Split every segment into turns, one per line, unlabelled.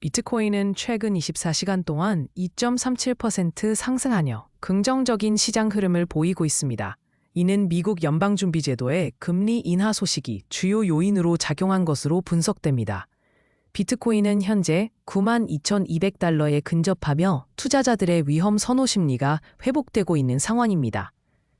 비트코인은 최근 24시간 동안 2.37% 상승하며 긍정적인 시장 흐름을 보이고 있습니다. 이는 미국 연방준비제도의 금리 인하 소식이 주요 요인으로 작용한 것으로 분석됩니다. 비트코인은 현재 92,200달러에 근접하며 투자자들의 위험 선호 심리가 회복되고 있는 상황입니다.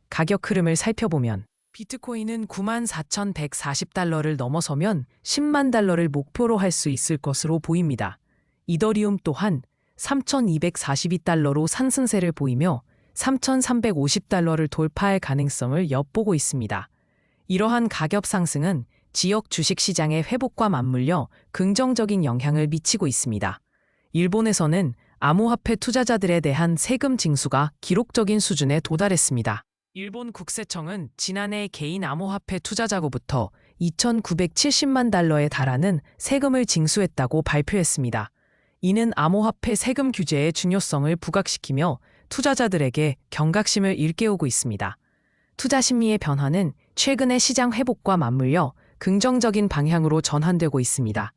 가격 흐름을 살펴보면 비트코인은 94,140달러를 넘어서면 10만 달러를 목표로 할 수 있을 것으로 보입니다. 이더리움 또한 3,242달러로 상승세를 보이며 3,350달러를 돌파할 가능성을 엿보고 있습니다. 이러한 가격 상승은 지역 주식시장의 회복과 맞물려 긍정적인 영향을 미치고 있습니다. 일본에서는 암호화폐 투자자들에 대한 세금 징수가 기록적인 수준에 도달했습니다. 일본 국세청은 지난해 개인 암호화폐 투자자로부터 2,970만 달러에 달하는 세금을 징수했다고 발표했습니다. 이는 암호화폐 세금 규제의 중요성을 부각시키며 투자자들에게 경각심을 일깨우고 있습니다. 투자 심리의 변화는 최근의 시장 회복과 맞물려 긍정적인 방향으로 전환되고 있습니다.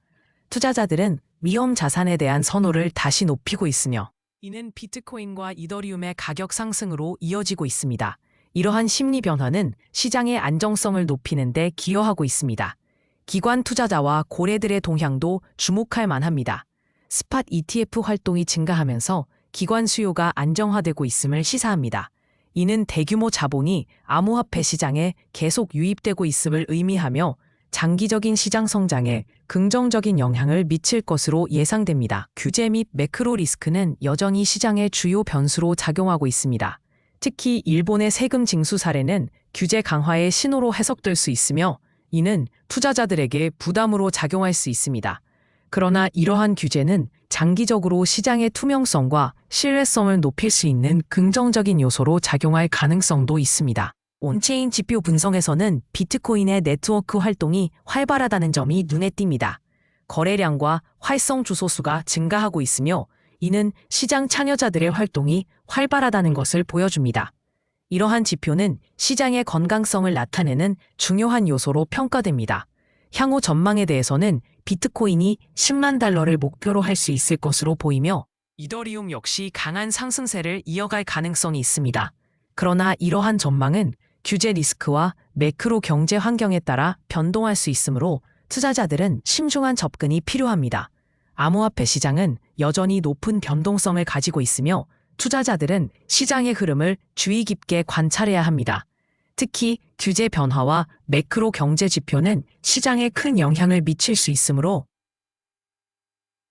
투자자들은 위험 자산에 대한 선호를 다시 높이고 있으며 이는 비트코인과 이더리움의 가격 상승으로 이어지고 있습니다. 이러한 심리 변화는 시장의 안정성을 높이는 데 기여하고 있습니다. 기관 투자자와 고래들의 동향도 주목할 만합니다. 스팟 ETF 활동이 증가하면서 기관 수요가 안정화되고 있음을 시사합니다. 이는 대규모 자본이 암호화폐 시장에 계속 유입되고 있음을 의미하며 장기적인 시장 성장에 긍정적인 영향을 미칠 것으로 예상됩니다. 규제 및 매크로 리스크는 여전히 시장의 주요 변수로 작용하고 있습니다. 특히 일본의 세금 징수 사례는 규제 강화의 신호로 해석될 수 있으며 이는 투자자들에게 부담으로 작용할 수 있습니다. 그러나 이러한 규제는 장기적으로 시장의 투명성과 신뢰성을 높일 수 있는 긍정적인 요소로 작용할 가능성도 있습니다. 온체인 지표 분석에서는 비트코인의 네트워크 활동이 활발하다는 점이 눈에 띕니다. 거래량과 활성 주소수가 증가하고 있으며 이는 시장 참여자들의 활동이 활발하다는 것을 보여줍니다. 이러한 지표는 시장의 건강성을 나타내는 중요한 요소로 평가됩니다. 향후 전망에 대해서는 비트코인이 10만 달러를 목표로 할 수 있을 것으로 보이며 이더리움 역시 강한 상승세를 이어갈 가능성이 있습니다. 그러나 이러한 전망은 규제 리스크와 매크로 경제 환경에 따라 변동할 수 있으므로 투자자들은 신중한 접근이 필요합니다. 암호화폐 시장은 여전히 높은 변동성을 가지고 있으며 투자자들은 시장의 흐름을 주의 깊게 관찰해야 합니다. 특히 규제 변화와 매크로 경제 지표는 시장에 큰 영향을 미칠 수 있으므로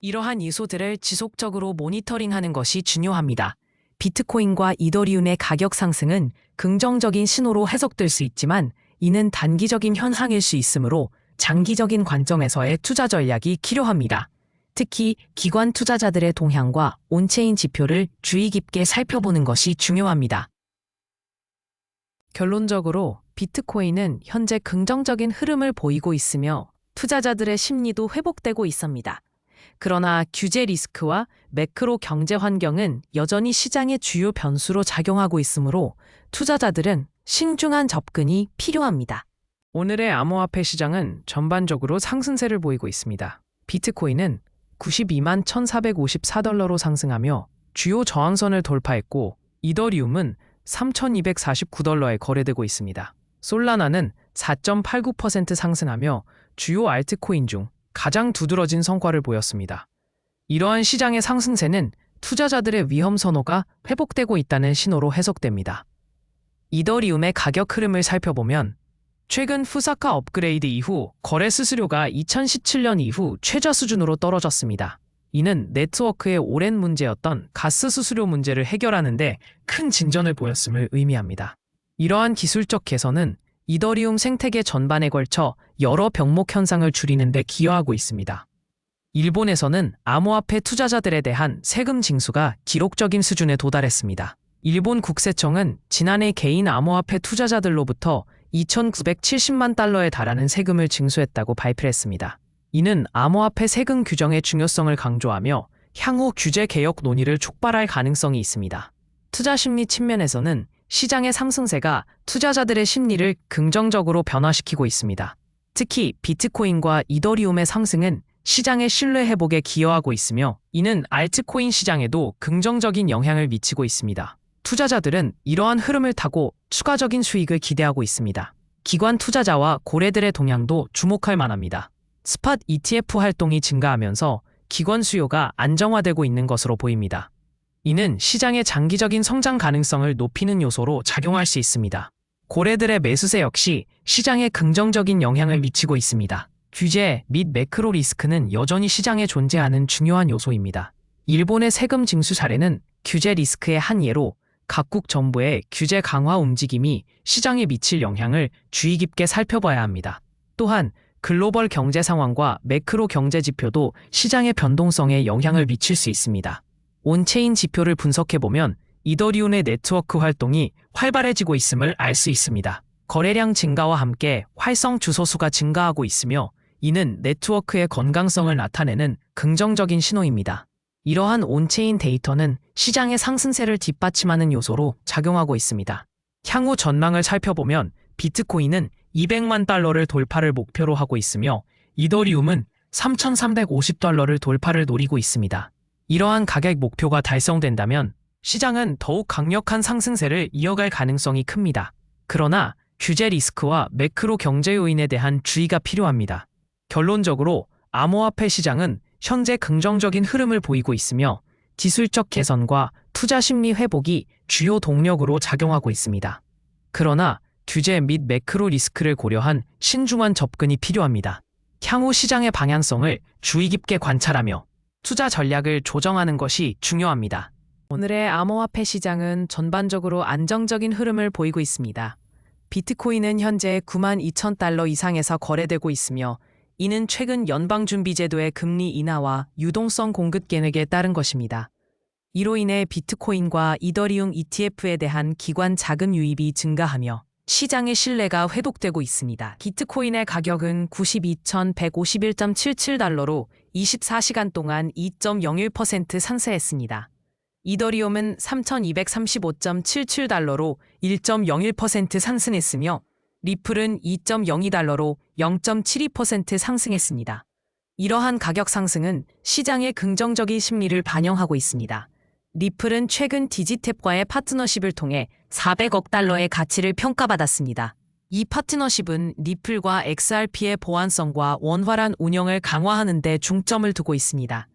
이러한 요소들을 지속적으로 모니터링하는 것이 중요합니다. 비트코인과 이더리움의 가격 상승은 긍정적인 신호로 해석될 수 있지만 이는 단기적인 현상일 수 있으므로 장기적인 관점에서의 투자 전략이 필요합니다. 특히 기관 투자자들의 동향과 온체인 지표를 주의 깊게 살펴보는 것이 중요합니다. 결론적으로 비트코인은 현재 긍정적인 흐름을 보이고 있으며 투자자들의 심리도 회복되고 있습니다. 그러나 규제 리스크와 매크로 경제 환경은 여전히 시장의 주요 변수로 작용하고 있으므로 투자자들은 신중한 접근이 필요합니다. 오늘의 암호화폐 시장은 전반적으로 상승세를 보이고 있습니다. 비트코인은 92만 1,454달러로 상승하며 주요 저항선을 돌파했고 이더리움은 3,249달러에 거래되고 있습니다. 솔라나는 4.89% 상승하며 주요 알트코인 중 가장 두드러진 성과를 보였습니다. 이러한 시장의 상승세는 투자자들의 위험 선호가 회복되고 있다는 신호로 해석됩니다. 이더리움의 가격 흐름을 살펴보면 최근 푸사카 업그레이드 이후 거래 수수료가 2017년 이후 최저 수준으로 떨어졌습니다. 이는 네트워크의 오랜 문제였던 가스 수수료 문제를 해결하는 데 큰 진전을 보였음을 의미합니다. 이러한 기술적 개선은 이더리움 생태계 전반에 걸쳐 여러 병목 현상을 줄이는 데 기여하고 있습니다. 일본에서는 암호화폐 투자자들에 대한 세금 징수가 기록적인 수준에 도달했습니다. 일본 국세청은 지난해 개인 암호화폐 투자자들로부터 2,970만 달러에 달하는 세금을 징수했다고 발표했습니다. 이는 암호화폐 세금 규정의 중요성을 강조하며 향후 규제 개혁 논의를 촉발할 가능성이 있습니다. 투자 심리 측면에서는 시장의 상승세가 투자자들의 심리를 긍정적으로 변화시키고 있습니다. 특히 비트코인과 이더리움의 상승은 시장의 신뢰 회복에 기여하고 있으며 이는 알트코인 시장에도 긍정적인 영향을 미치고 있습니다. 투자자들은 이러한 흐름을 타고 추가적인 수익을 기대하고 있습니다. 기관 투자자와 고래들의 동향도 주목할 만합니다. 스팟 ETF 활동이 증가하면서 기관 수요가 안정화되고 있는 것으로 보입니다. 이는 시장의 장기적인 성장 가능성을 높이는 요소로 작용할 수 있습니다. 고래들의 매수세 역시 시장에 긍정적인 영향을 미치고 있습니다. 규제 및 매크로 리스크는 여전히 시장에 존재하는 중요한 요소입니다. 일본의 세금 징수 사례는 규제 리스크의 한 예로 각국 정부의 규제 강화 움직임이 시장에 미칠 영향을 주의 깊게 살펴봐야 합니다. 또한 글로벌 경제 상황과 매크로 경제 지표도 시장의 변동성에 영향을 미칠 수 있습니다. 온체인 지표를 분석해보면 이더리움의 네트워크 활동이 활발해지고 있음을 알 수 있습니다. 거래량 증가와 함께 활성 주소 수가 증가하고 있으며 이는 네트워크의 건강성을 나타내는 긍정적인 신호입니다. 이러한 온체인 데이터는 시장의 상승세를 뒷받침하는 요소로 작용하고 있습니다. 향후 전망을 살펴보면 비트코인은 200만 달러를 돌파를 목표로 하고 있으며 이더리움은 3,350달러를 돌파를 노리고 있습니다. 이러한 가격 목표가 달성된다면 시장은 더욱 강력한 상승세를 이어갈 가능성이 큽니다. 그러나 규제 리스크와 매크로 경제 요인에 대한 주의가 필요합니다. 결론적으로 암호화폐 시장은 현재 긍정적인 흐름을 보이고 있으며 기술적 개선과 투자 심리 회복이 주요 동력으로 작용하고 있습니다. 그러나 규제 및 매크로 리스크를 고려한 신중한 접근이 필요합니다. 향후 시장의 방향성을 주의 깊게 관찰하며 투자 전략을 조정하는 것이 중요합니다. 오늘의 암호화폐 시장은 전반적으로 안정적인 흐름을 보이고 있습니다. 비트코인은 현재 92,000달러 이상에서 거래되고 있으며 이는 최근 연방준비제도의 금리 인하와 유동성 공급 개혁에 따른 것입니다. 이로 인해 비트코인과 이더리움 ETF에 대한 기관 자금 유입이 증가하며 시장의 신뢰가 회복되고 있습니다. 비트코인의 가격은 92,151.77달러로 24시간 동안 2.01% 상승했습니다. 이더리움은 3,235.77달러로 1.01% 상승했으며 리플은 2.02달러로 0.72% 상승했습니다. 이러한 가격 상승은 시장의 긍정적인 심리를 반영하고 있습니다. 리플은 최근 디지탭과의 파트너십을 통해 400억 달러의 가치를 평가받았습니다. 이 파트너십은 리플과 XRP의 보안성과 원활한 운영을 강화하는 데 중점을 두고 있습니다.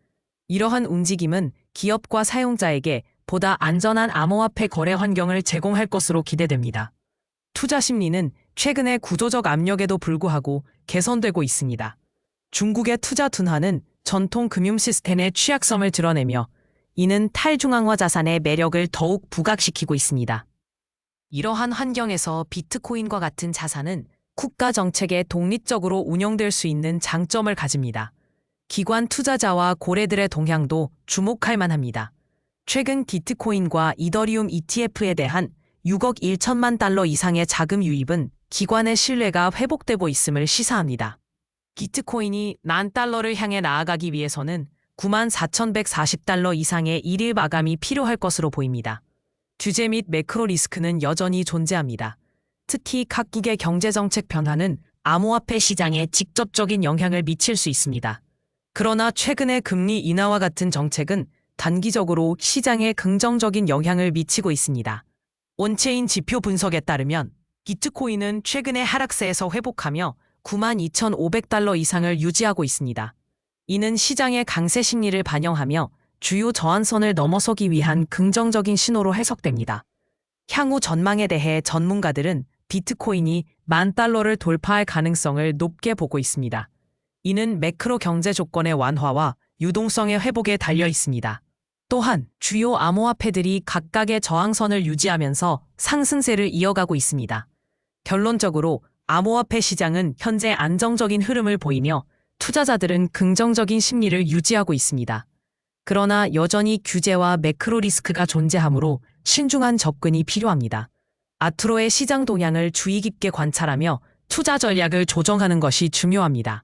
이러한 움직임은 기업과 사용자에게 보다 안전한 암호화폐 거래 환경을 제공할 것으로 기대됩니다. 투자 심리는 최근의 구조적 압력에도 불구하고 개선되고 있습니다. 중국의 투자 둔화는 전통 금융 시스템의 취약성을 드러내며 이는 탈중앙화 자산의 매력을 더욱 부각시키고 있습니다. 이러한 환경에서 비트코인과 같은 자산은 국가 정책에 독립적으로 운영될 수 있는 장점을 가집니다. 기관 투자자와 고래들의 동향도 주목할 만합니다. 최근 비트코인과 이더리움 ETF에 대한 6억 1천만 달러 이상의 자금 유입은 기관의 신뢰가 회복되고 있음을 시사합니다. 비트코인이 10,000달러를 향해 나아가기 위해서는 94,140달러 이상의 일일 마감이 필요할 것으로 보입니다. 규제 및 매크로 리스크는 여전히 존재합니다. 특히 각국의 경제정책 변화는 암호화폐 시장에 직접적인 영향을 미칠 수 있습니다. 그러나 최근의 금리 인하와 같은 정책은 단기적으로 시장에 긍정적인 영향을 미치고 있습니다. 온체인 지표 분석에 따르면 비트코인은 최근의 하락세에서 회복하며 92,500달러 이상을 유지하고 있습니다. 이는 시장의 강세 심리를 반영하며 주요 저항선을 넘어서기 위한 긍정적인 신호로 해석됩니다. 향후 전망에 대해 전문가들은 비트코인이 10,000달러를 돌파할 가능성을 높게 보고 있습니다. 이는 매크로 경제 조건의 완화와 유동성의 회복에 달려 있습니다. 또한 주요 암호화폐들이 각각의 저항선을 유지하면서 상승세를 이어가고 있습니다. 결론적으로 암호화폐 시장은 현재 안정적인 흐름을 보이며 투자자들은 긍정적인 심리를 유지하고 있습니다. 그러나 여전히 규제와 매크로 리스크가 존재하므로 신중한 접근이 필요합니다. 앞으로의 시장 동향을 주의 깊게 관찰하며 투자 전략을 조정하는 것이 중요합니다.